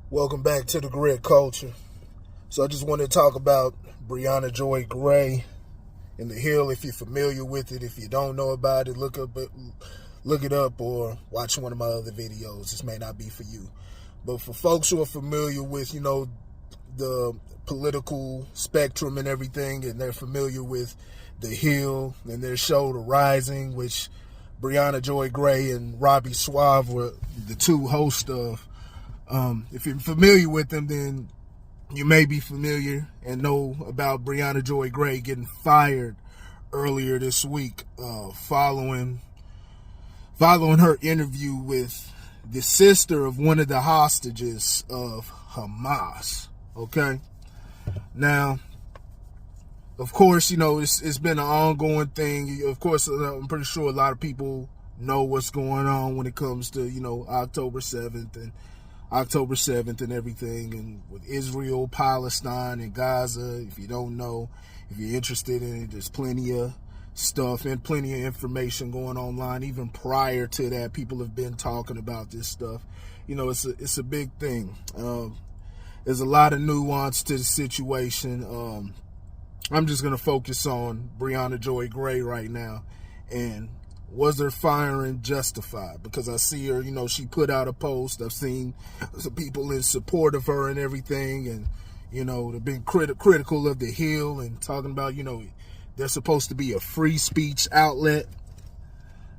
Welcome back to the Grid Culture. So I just want to talk about Briahna Joy Gray in The Hill. If you're familiar with it, if you don't know about it, look it up or watch one of my other videos. This may not be for you. But for folks who are familiar with, the political spectrum and everything, and they're familiar with The Hill and their show The Rising, which Briahna Joy Gray and Robbie Suave were the two hosts of. If you're familiar with them, then you may be familiar and know about Briahna Joy Gray getting fired earlier this week, following her interview with the sister of one of the hostages of Hamas. Okay, now, of course, it's been an ongoing thing. Of course, I'm pretty sure a lot of people know what's going on when it comes to October 7th and everything, and with Israel, Palestine, and Gaza. If you don't know, if you're interested in it, there's plenty of stuff and plenty of information going online. Even prior to that, people have been talking about this stuff. It's a big thing. There's a lot of nuance to the situation. I'm just going to focus on Briahna Joy Gray right now, and was her firing justified? Because I see her, she put out a post. I've seen some people in support of her and everything, and they've been critical of The Hill and talking about they're supposed to be a free speech outlet.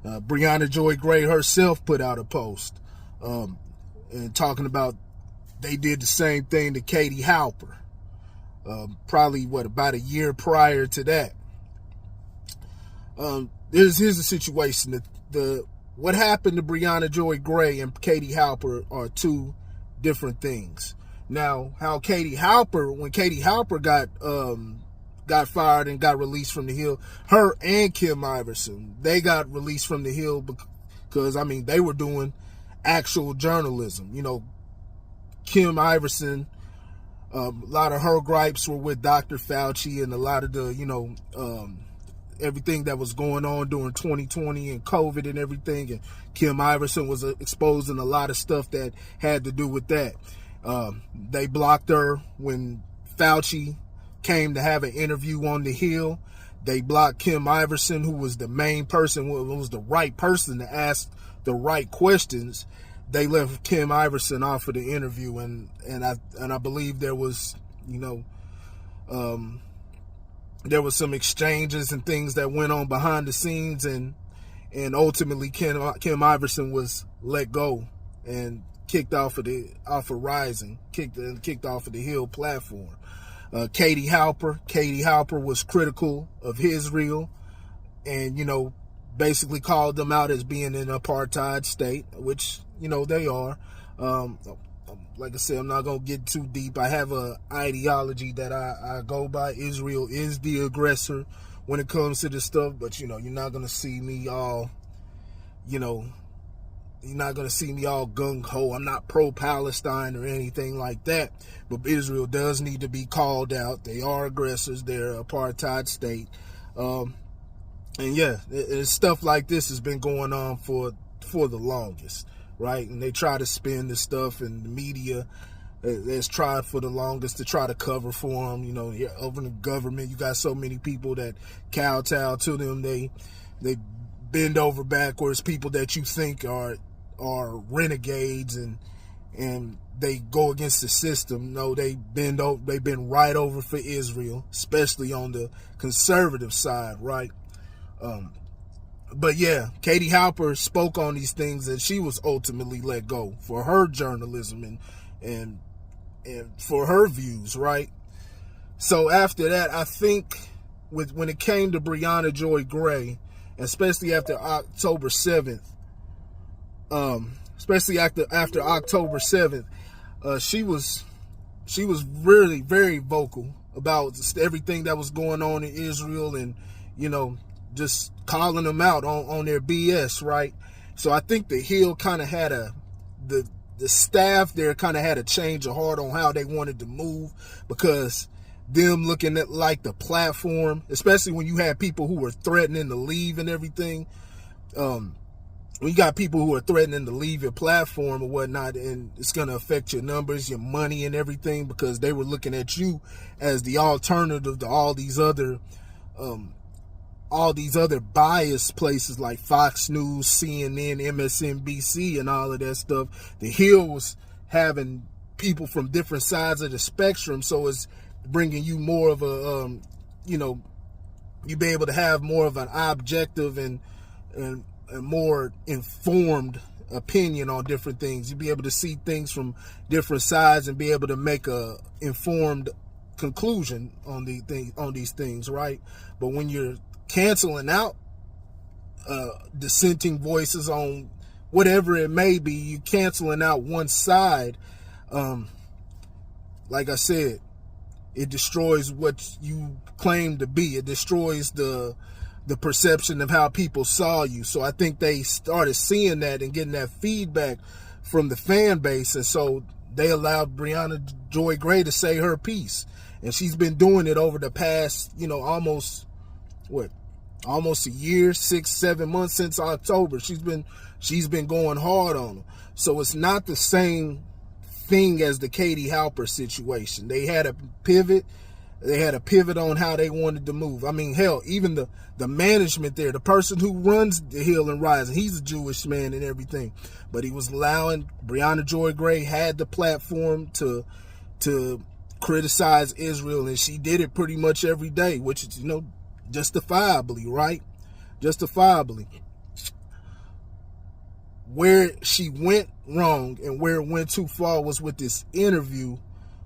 Briahna Joy Gray herself put out a post and talking about they did the same thing to Katie Halper, probably about a year prior to that. Here's the situation. What happened to Briahna Joy Gray and Katie Halper are two different things. Now, when Katie Halper got fired and got released from The Hill, her and Kim Iverson, they got released from The Hill because they were doing actual journalism. Kim Iverson, a lot of her gripes were with Dr. Fauci and a lot of the everything that was going on during 2020 and COVID and everything, and Kim Iverson was exposing a lot of stuff that had to do with that. They blocked her when Fauci came to have an interview on The Hill. They blocked Kim Iverson, who was the main person, who was the right person to ask the right questions. They left Kim Iverson off of the interview, and I believe there was there was some exchanges and things that went on behind the scenes, and ultimately Kim Iverson was let go and kicked off of Rising, kicked off of The Hill platform. Katie Halper was critical of Israel, and basically called them out as being an apartheid state, which they are. Like I said, I'm not going to get too deep. I have a ideology that I go by. Israel is the aggressor when it comes to this stuff, but you're not going to see me all, you're not going to see me all gung-ho. I'm not pro-Palestine or anything like that, but Israel does need to be called out. They are aggressors. They're an apartheid state. And yeah, stuff like this has been going on for the longest. Right, and they try to spin this stuff, and the media has tried for the longest to try to cover for them. Over in the government, you got so many people that kowtow to them. They bend over backwards. People that you think are renegades and they go against the system. No, they bend over. They've been right over for Israel, especially on the conservative side. Right. But yeah, Katie Halper spoke on these things, and she was ultimately let go for her journalism and for her views, right? So after that, I think when it came to Briahna Joy Gray, especially after October 7th, she was really very vocal about everything that was going on in Israel, and just calling them out on their BS, right? So I think The Hill kind of had the staff there kind of had a change of heart on how they wanted to move, because them looking at like the platform, especially when you had people who were threatening to leave and everything, you got people who are threatening to leave your platform or whatnot, and it's going to affect your numbers, your money, and everything, because they were looking at you as the alternative to all these other biased places like Fox News, CNN, MSNBC, and all of that stuff. The Hill was having people from different sides of the spectrum, so it's bringing you more of a, you be able to have more of an objective and more informed opinion on different things. You'll be able to see things from different sides and be able to make a informed conclusion on these things, right? But when you're canceling out dissenting voices on whatever it may be, you canceling out one side, like I said, it destroys what you claim to be. It destroys the perception of how people saw you. So I think they started seeing that and getting that feedback from the fan base, and so they allowed Briahna Joy Gray to say her piece. And she's been doing it over the past, almost a year, 6-7 months since October. She's been going hard on them. So it's not the same thing as the Katie Halper situation. They had a pivot. They had a pivot on how they wanted to move. I mean, hell, even the management there, the person who runs the Hill and Rising, he's a Jewish man and everything. But he was allowing, Briahna Joy Gray had the platform to criticize Israel, and she did it pretty much every day, which is, justifiably, right? Justifiably. Where she went wrong and where it went too far was with this interview,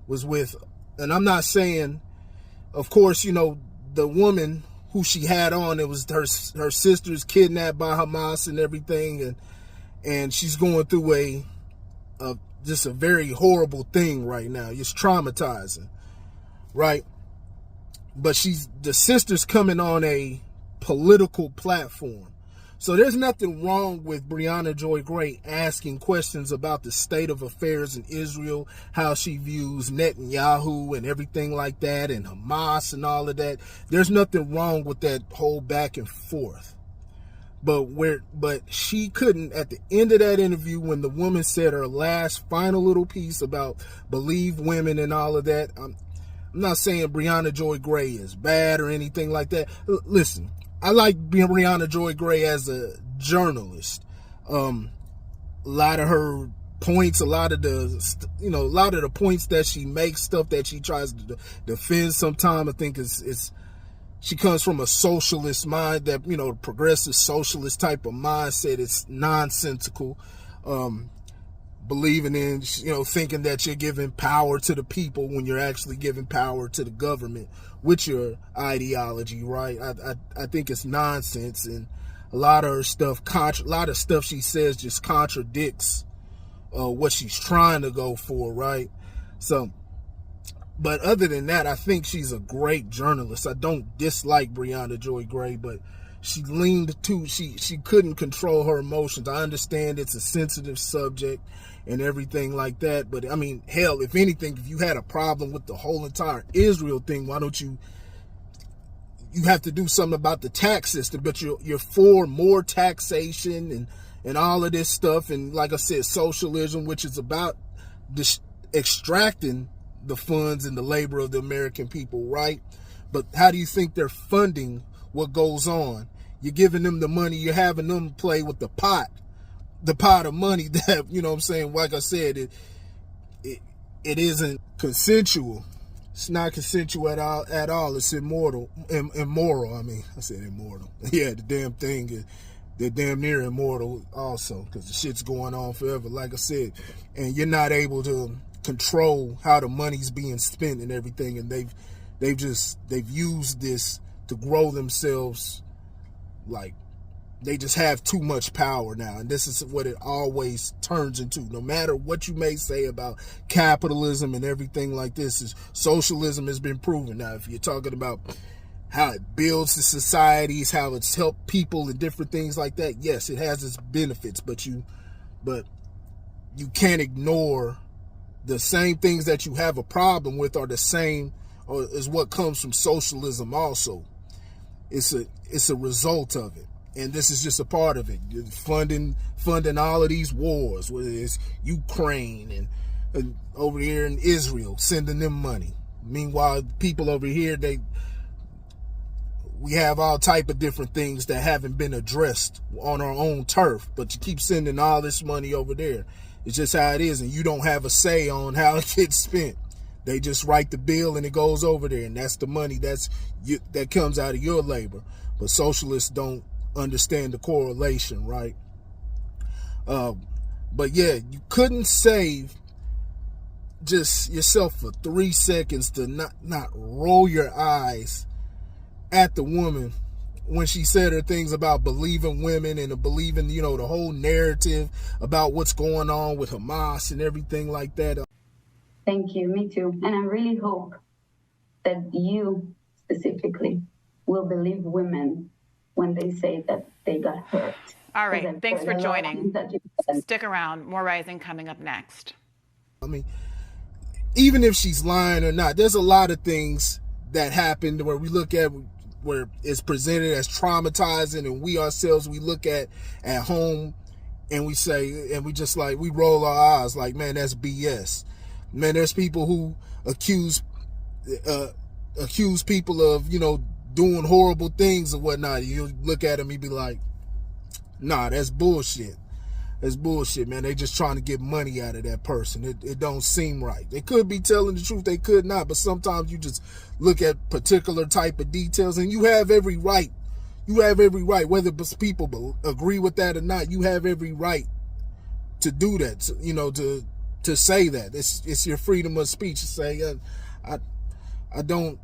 and I'm not saying, of course, the woman who she had on, it was her sister's kidnapped by Hamas and everything, and she's going through just a very horrible thing right now. It's traumatizing, right? But the sister's coming on a political platform. So there's nothing wrong with Briahna Joy Gray asking questions about the state of affairs in Israel, how she views Netanyahu and everything like that, and Hamas and all of that. There's nothing wrong with that whole back and forth. But she couldn't, at the end of that interview, when the woman said her last final little piece about believe women and all of that, I'm not saying Briahna Joy Gray is bad or anything like that. Listen, I like Briahna Joy Gray as a journalist. A lot of her points, a lot of the points that she makes, stuff that she tries to defend sometimes, I think she comes from a socialist mind, that, progressive socialist type of mindset. It's nonsensical. Believing in, thinking that you're giving power to the people when you're actually giving power to the government with your ideology, right? I think it's nonsense, and a lot of her stuff, a lot of stuff she says just contradicts what she's trying to go for, right? So, but other than that, I think she's a great journalist. I don't dislike Briahna Joy Gray, but she she couldn't control her emotions. I understand it's a sensitive subject and everything like that, but I mean, hell, if anything, if you had a problem with the whole entire Israel thing, why don't you have to do something about the tax system? But you're for more taxation and all of this stuff, and like I said, socialism, which is about extracting the funds and the labor of the American people, right? But how do you think they're funding what goes on? You're giving them the money, you're having them play with the pot of money that, what I'm saying, like I said, it isn't consensual. It's not consensual at all. It's immoral. I mean, I said immortal. Yeah, the damn thing they're damn near immortal also, because the shit's going on forever, like I said, and you're not able to control how the money's being spent and everything, and they've used this to grow themselves. Like, they just have too much power now, and this is what it always turns into. No matter what you may say about capitalism and everything like this, is socialism has been proven. Now, if you're talking about how it builds the societies, how it's helped people and different things like that, yes, it has its benefits, but you can't ignore the same things that you have a problem with are the same, or is what comes from socialism also. It's a result of it. And this is just a part of it. Funding all of these wars, whether it's Ukraine and over here in Israel, sending them money. Meanwhile, people over here, we have all type of different things that haven't been addressed on our own turf, but you keep sending all this money over there. It's just how it is, and you don't have a say on how it gets spent. They just write the bill and it goes over there, and that's the money that comes out of your labor. But socialists don't understand the correlation, right? But yeah, you couldn't save just yourself for 3 seconds to not roll your eyes at the woman when she said her things about believing women and believing, the whole narrative about what's going on with Hamas and everything like that. Thank you, me too. And I really hope that you specifically will believe women when they say that they got hurt. All right, thanks for joining. Stick around, more Rising coming up next. I mean, even if she's lying or not, there's a lot of things that happened where we look at where it's presented as traumatizing, and we ourselves, we look at home and we say, and we just like, we roll our eyes like, man, that's BS. Man, there's people who accuse people of, doing horrible things or whatnot. You look at them, you be like, nah, that's bullshit. That's bullshit, man. They just trying to get money out of that person. It don't seem right. They could be telling the truth, they could not, but sometimes you just look at particular type of details, and you have every right. You have every right, whether people agree with that or not, you have every right to do that, to say that. It's your freedom of speech to say, I don't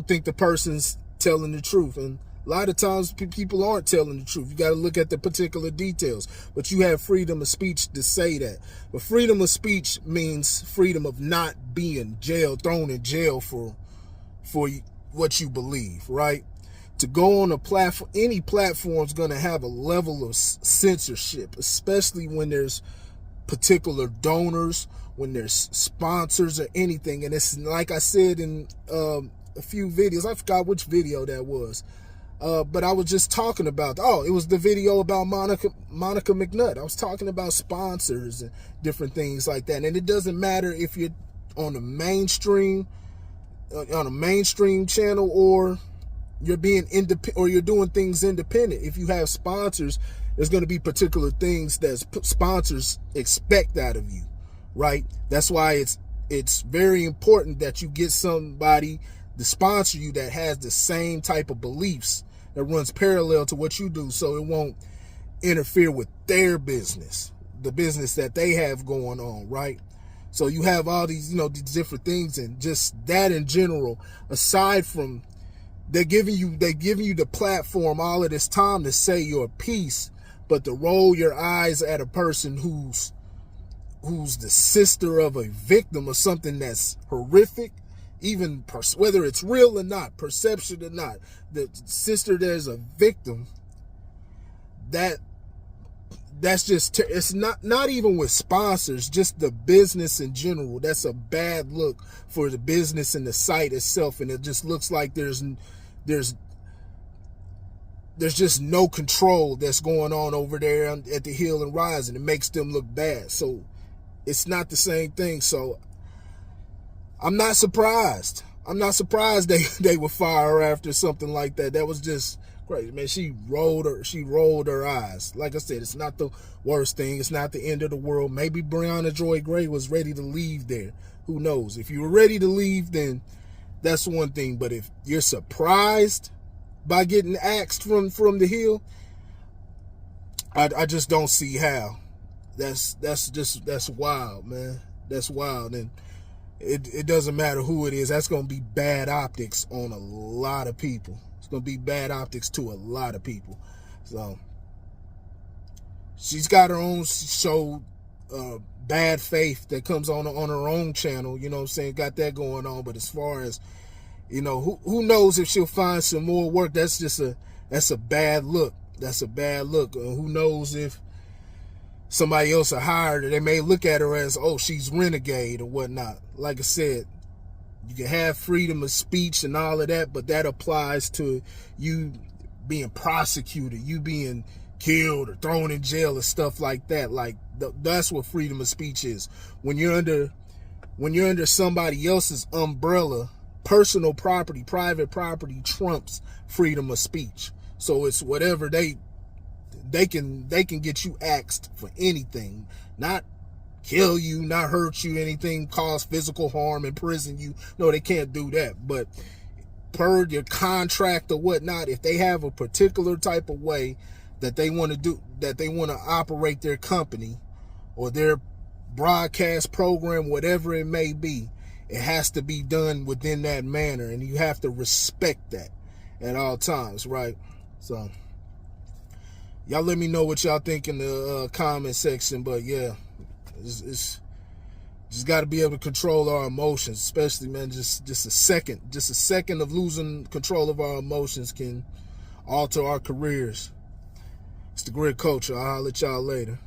think the person's telling the truth. And a lot of times people aren't telling the truth. You got to look at the particular details, but you have freedom of speech to say that. But freedom of speech means freedom of not being thrown in jail for what you believe, right? To go on a platform, any platform is going to have a level of censorship, especially when there's particular donors, when there's sponsors or anything. And it's like I said in a few videos, I forgot which video that was, but I was just talking about, it was the video about Monica McNutt. I was talking about sponsors and different things like that. And it doesn't matter if you're on a mainstream channel or you're being independent or you're doing things independent. If you have sponsors, there's going to be particular things that sponsors expect out of you, right? That's why it's very important that you get somebody to sponsor you that has the same type of beliefs, that runs parallel to what you do, so it won't interfere with their business, the business that they have going on, right? So you have all these, these different things, and just that in general, aside from they're giving you the platform all of this time to say your piece, but to roll your eyes at a person who's the sister of a victim of something that's horrific, even whether it's real or not, perception or not, the sister there's a victim, that's just, it's not even with sponsors, just the business in general. That's a bad look for the business and the site itself, and it just looks like there's just no control that's going on over there at the Hill and Rise, and it makes them look bad. So it's not the same thing. So I'm not surprised. They would fire her after something like that. That was just crazy, man. She rolled her eyes. Like I said, it's not the worst thing. It's not the end of the world. Maybe Briahna Joy Gray was ready to leave there. Who knows? If you were ready to leave, then that's one thing. But if you're surprised by getting axed from the Hill, I just don't see how. That's wild, man. That's wild. And it doesn't matter who it is. That's going to be bad optics on a lot of people. It's going to be bad optics to a lot of people. So she's got her own show, Bad Faith, that comes on her own channel. You know what I'm saying? Got that going on. But as far as, who knows if she'll find some more work? That's a bad look. That's a bad look. Who knows if somebody else will hire her? They may look at her as, oh, she's renegade or whatnot. Like I said, you can have freedom of speech and all of that, but that applies to you being prosecuted, you being killed or thrown in jail or stuff like that. Like that's what freedom of speech is. When you're under somebody else's umbrella, personal property, private property trumps freedom of speech. So it's whatever they can get you axed for anything, not kill you, not hurt you, anything, cause physical harm, imprison you. No, they can't do that. But per your contract or whatnot, if they have a particular type of way that they want to do, that they want to operate their company or their broadcast program, whatever it may be, it has to be done within that manner, and you have to respect that at all times, right? So y'all let me know what y'all think in the comment section. But yeah, it's just got to be able to control our emotions, especially, man. Just a second of losing control of our emotions can alter our careers. It's the Grid Culture. I'll holler at y'all later.